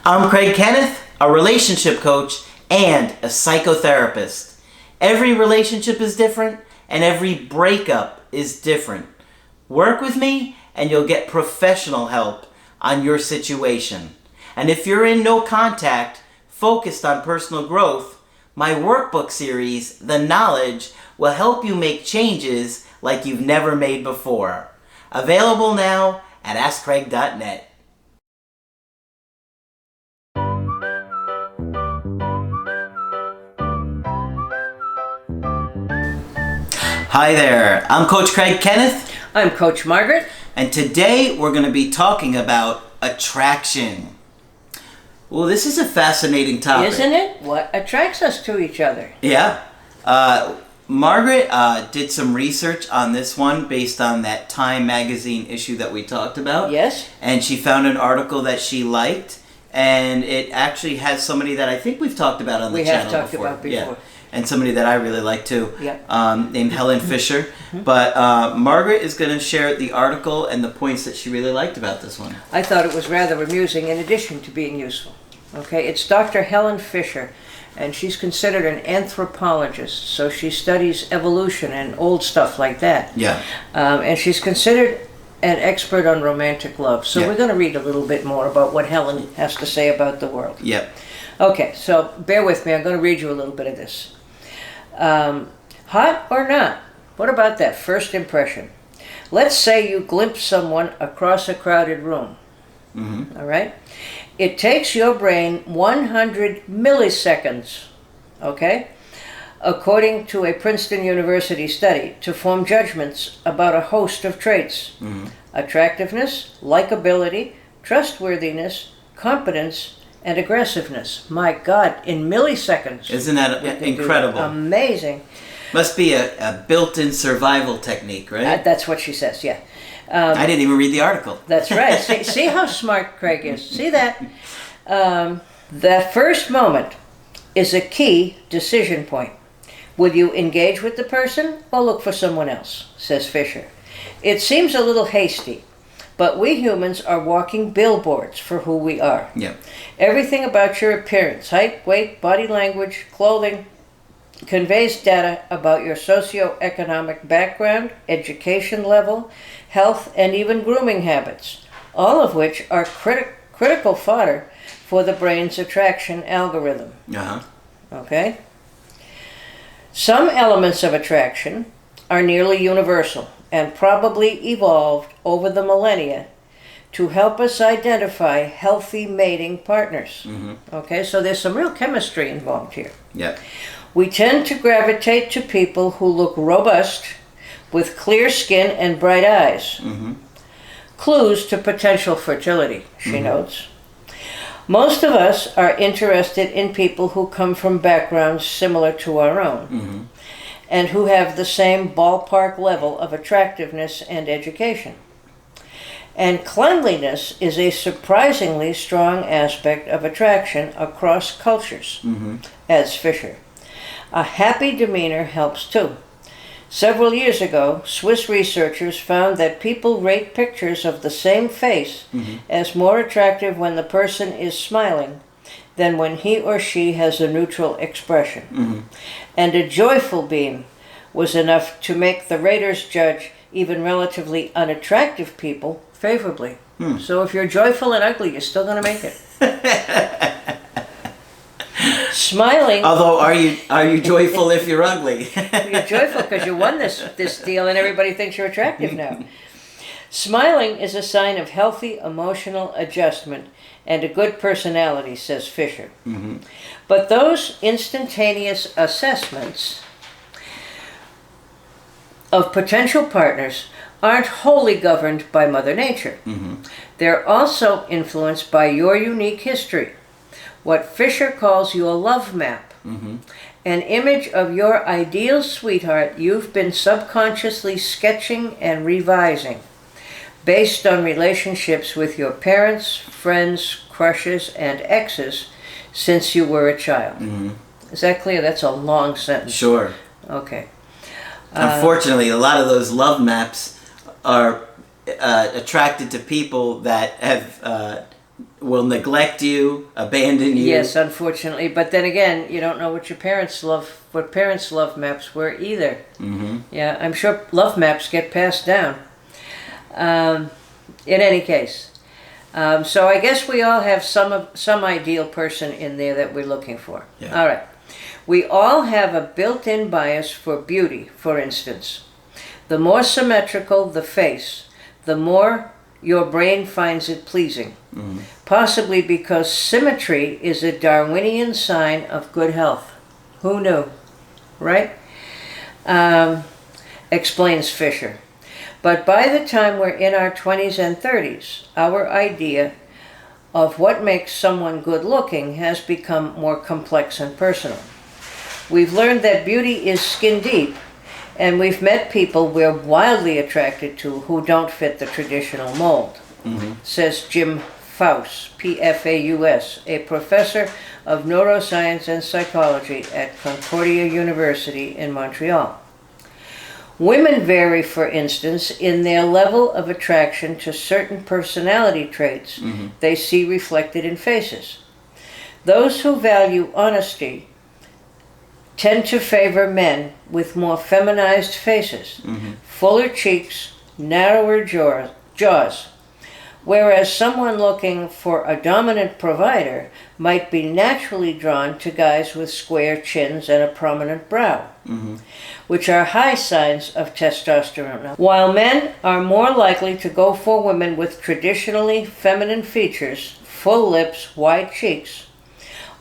I'm Craig Kenneth, a relationship coach and a psychotherapist. Every relationship is different and every breakup is different. Work with me and you'll get professional help on your situation. And if you're in no contact, focused on personal growth, my workbook series, The Knowledge, will help you make changes like you've never made before. Available now at AskCraig.net. Hi there, I'm Coach Craig Kenneth. I'm Coach Margaret. And today we're going to be talking about attraction. Well, this is a fascinating topic. Isn't it? What attracts us to each other? Yeah. Margaret did some research on this one based on that Time magazine issue that we talked about. Yes. And she found an article that she liked, and it actually has somebody that I think we've talked about on the channel before. We have talked about before. Yeah. And somebody that I really like too, yeah. Named Helen Fisher. But Margaret is going to share the article and the points that she really liked about this one. I thought it was rather amusing in addition to being useful. Okay, it's Dr. Helen Fisher, and she's considered an anthropologist, so she studies evolution and old stuff like that. Yeah. And she's considered an expert on romantic love. So we're going to read a little bit more about what Helen has to say about the world. Yep. Okay, so bear with me. I'm going to read you a little bit of this. Hot or not? What about that first impression? Let's say you glimpse someone across a crowded room. Mm-hmm. All right? It takes your brain 100 milliseconds, okay, according to a Princeton University study, to form judgments about a host of traits. Mm-hmm. Attractiveness, likability, trustworthiness, competence, and aggressiveness. My God, in milliseconds. Isn't that incredible? Amazing. Must be a built-in survival technique, right? That's what she says, yeah. I didn't even read the article. That's right. See how smart Craig is. See that? That first moment is a key decision point. Will you engage with the person or look for someone else, says Fisher. It seems a little hasty, but we humans are walking billboards for who we are. Yeah. Everything about your appearance, height, weight, body language, clothing, conveys data about your socioeconomic background, education level, health, and even grooming habits, all of which are critical fodder for the brain's attraction algorithm. Uh-huh. Okay? Some elements of attraction are nearly universal and probably evolved over the millennia to help us identify healthy mating partners. Mm-hmm. Okay, so there's some real chemistry involved here. Yeah. We tend to gravitate to people who look robust, with clear skin and bright eyes. Mm-hmm. Clues to potential fertility, she notes. Most of us are interested in people who come from backgrounds similar to our own, and who have the same ballpark level of attractiveness and education. And cleanliness is a surprisingly strong aspect of attraction across cultures, adds Fisher. A happy demeanor helps too. Several years ago, Swiss researchers found that people rate pictures of the same face as more attractive when the person is smiling than when he or she has a neutral expression. And a joyful beam was enough to make the raters judge even relatively unattractive people favorably. So if you're joyful and ugly, you're still going to make it. Smiling. Although, are you joyful if you're ugly? You're joyful because you won this deal and everybody thinks you're attractive now. Smiling is a sign of healthy emotional adjustment and a good personality, says Fisher. But those instantaneous assessments of potential partners aren't wholly governed by Mother Nature. They're also influenced by your unique history. What Fisher calls your love map, an image of your ideal sweetheart you've been subconsciously sketching and revising, based on relationships with your parents, friends, crushes, and exes since you were a child. Is that clear? That's a long sentence. Sure. Okay. Unfortunately, a lot of those love maps are attracted to people that have will neglect you, abandon you. Yes, unfortunately. But then again, you don't know what parents' love maps were either. Mm-hmm. Yeah, I'm sure love maps get passed down. In any case, so I guess we all have some ideal person in there that we're looking for. Yeah. All right. We all have a built-in bias for beauty, for instance. The more symmetrical the face, the more your brain finds it pleasing. Mm-hmm. Possibly because symmetry is a Darwinian sign of good health. Who knew? Right? Explains Fisher. But by the time we're in our 20s and 30s, our idea of what makes someone good looking has become more complex and personal. We've learned that beauty is skin deep, and we've met people we're wildly attracted to who don't fit the traditional mold, says Jim Faus, P-F-A-U-S, a professor of neuroscience and psychology at Concordia University in Montreal. Women vary, for instance, in their level of attraction to certain personality traits they see reflected in faces. Those who value honesty tend to favor men with more feminized faces, fuller cheeks, narrower jaws, whereas someone looking for a dominant provider might be naturally drawn to guys with square chins and a prominent brow, which are high signs of testosterone. While men are more likely to go for women with traditionally feminine features, full lips, wide cheeks,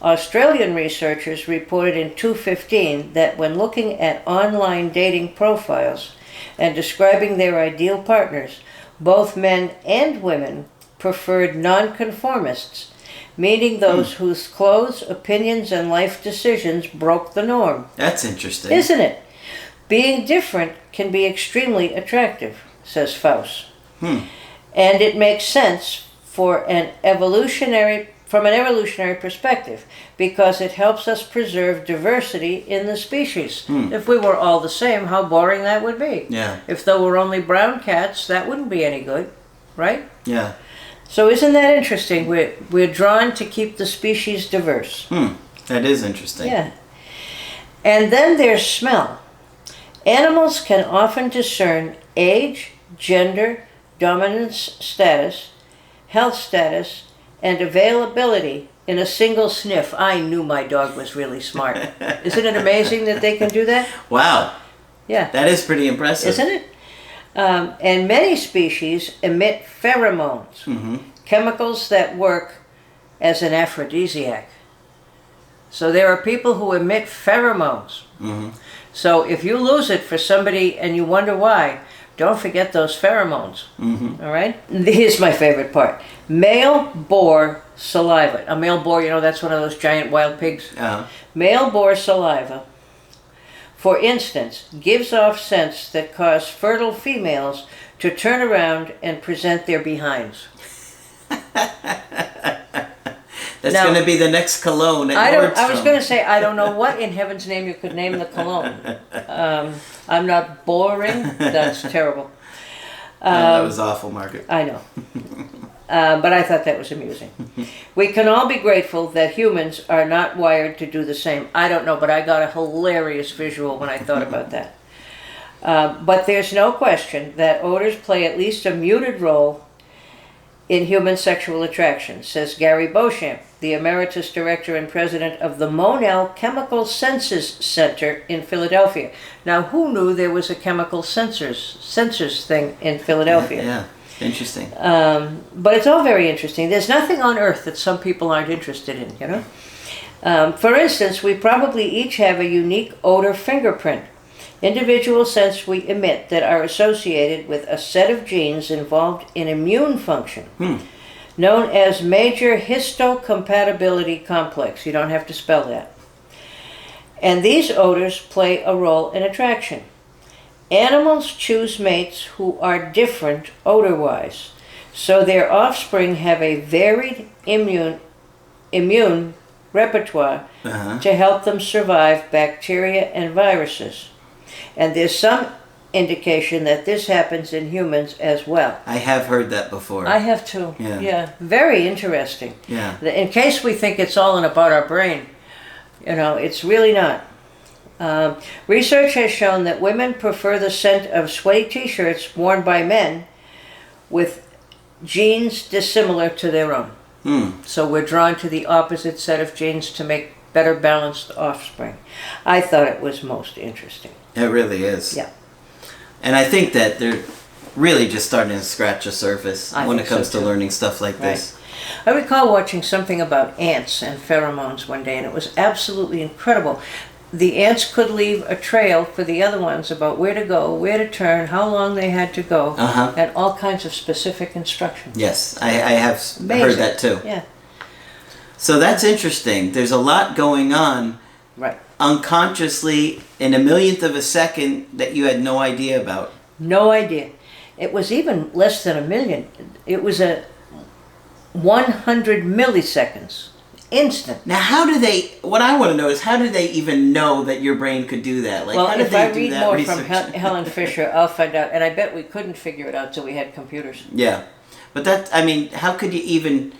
Australian researchers reported in 2015 that when looking at online dating profiles and describing their ideal partners, both men and women preferred nonconformists, meaning those whose clothes, opinions, and life decisions broke the norm. That's interesting. Isn't it? Being different can be extremely attractive, says Faust. And it makes sense from an evolutionary perspective, because it helps us preserve diversity in the species. If we were all the same, how boring that would be. Yeah. If there were only brown cats, that wouldn't be any good, right? Yeah. So isn't that interesting? We're drawn to keep the species diverse. That is interesting. Yeah. And then there's smell. Animals can often discern age, gender, dominance status, health status, and availability in a single sniff. I knew my dog was really smart. Isn't it amazing that they can do that? Wow. Yeah. That is pretty impressive. Isn't it? And many species emit pheromones, chemicals that work as an aphrodisiac. So there are people who emit pheromones. So if you lose it for somebody and you wonder why, don't forget those pheromones. All right? Here's my favorite part. Male boar saliva. A male boar, that's one of those giant wild pigs. Male boar saliva, for instance, gives off scents that cause fertile females to turn around and present their behinds. That's going to be the next cologne at Nordstrom. I was going to say, I don't know what in heaven's name you could name the cologne. I'm not boring. That's terrible. That was awful, Margaret. I know. But I thought that was amusing. We can all be grateful that humans are not wired to do the same. I don't know, but I got a hilarious visual when I thought about that. But there's no question that odors play at least a muted role in human sexual attraction, says Gary Beauchamp, the emeritus director and president of the Monell Chemical Senses Center in Philadelphia. Now, who knew there was a chemical sensors thing in Philadelphia? Yeah, interesting. But it's all very interesting. There's nothing on earth that some people aren't interested in, For instance, we probably each have a unique odor fingerprint, individual scents we emit that are associated with a set of genes involved in immune function, known as major histocompatibility complex. You don't have to spell that. And these odors play a role in attraction. Animals choose mates who are different odor-wise, so their offspring have a varied immune repertoire to help them survive bacteria and viruses. And there's some indication that this happens in humans as well. I have heard that before. I have too. Yeah. Very interesting. Yeah. In case we think it's all in about our brain, it's really not. Research has shown that women prefer the scent of sweaty t-shirts worn by men with genes dissimilar to their own. So we're drawn to the opposite set of genes to make better balanced offspring. I thought it was most interesting. It really is. Yeah. And I think that they're really just starting to scratch the surface when it comes to too. learning stuff like this. I recall watching something about ants and pheromones one day, and it was absolutely incredible. The ants could leave a trail for the other ones about where to go, where to turn, how long they had to go, and all kinds of specific instructions. Yes, I have heard that too. Yeah. So that's interesting. There's a lot going on unconsciously in a millionth of a second that you had no idea about. No idea. It was even less than a million. It was a 100 milliseconds. Instant. Now, what I want to know is, how do they even know that your brain could do that? Like, well, how did if they I do read that more research? from Helen Fisher, I'll find out. And I bet we couldn't figure it out till we had computers. Yeah. But how could you even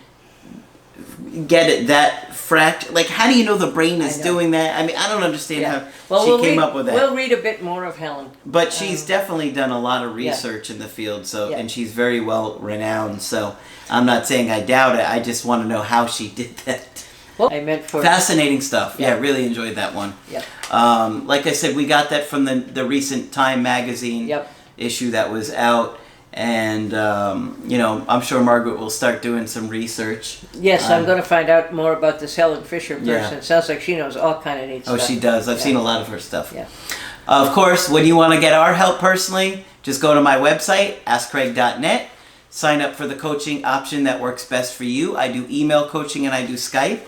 get it that like, how do you know the brain is doing that? I mean, I don't understand how she came up with that. We'll read a bit more of Helen. But she's definitely done a lot of research in the field, and she's very well renowned, so I'm not saying I doubt it, I just want to know how she did that. Well, I meant for fascinating stuff. Yeah, really enjoyed that one. Yeah. Like I said, we got that from the recent Time magazine issue that was out. And, I'm sure Margaret will start doing some research. Yes, I'm going to find out more about this Helen Fisher person. Yeah. It sounds like she knows all kind of neat stuff. Oh, she does. I've seen a lot of her stuff. Yeah. Of course, when you want to get our help personally, just go to my website, askcraig.net. Sign up for the coaching option that works best for you. I do email coaching and I do Skype.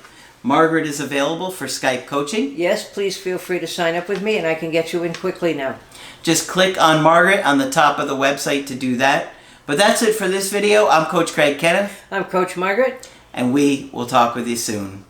Margaret is available for Skype coaching. Yes, please feel free to sign up with me and I can get you in quickly now. Just click on Margaret on the top of the website to do that. But that's it for this video. I'm Coach Craig Kenneth. I'm Coach Margaret. And we will talk with you soon.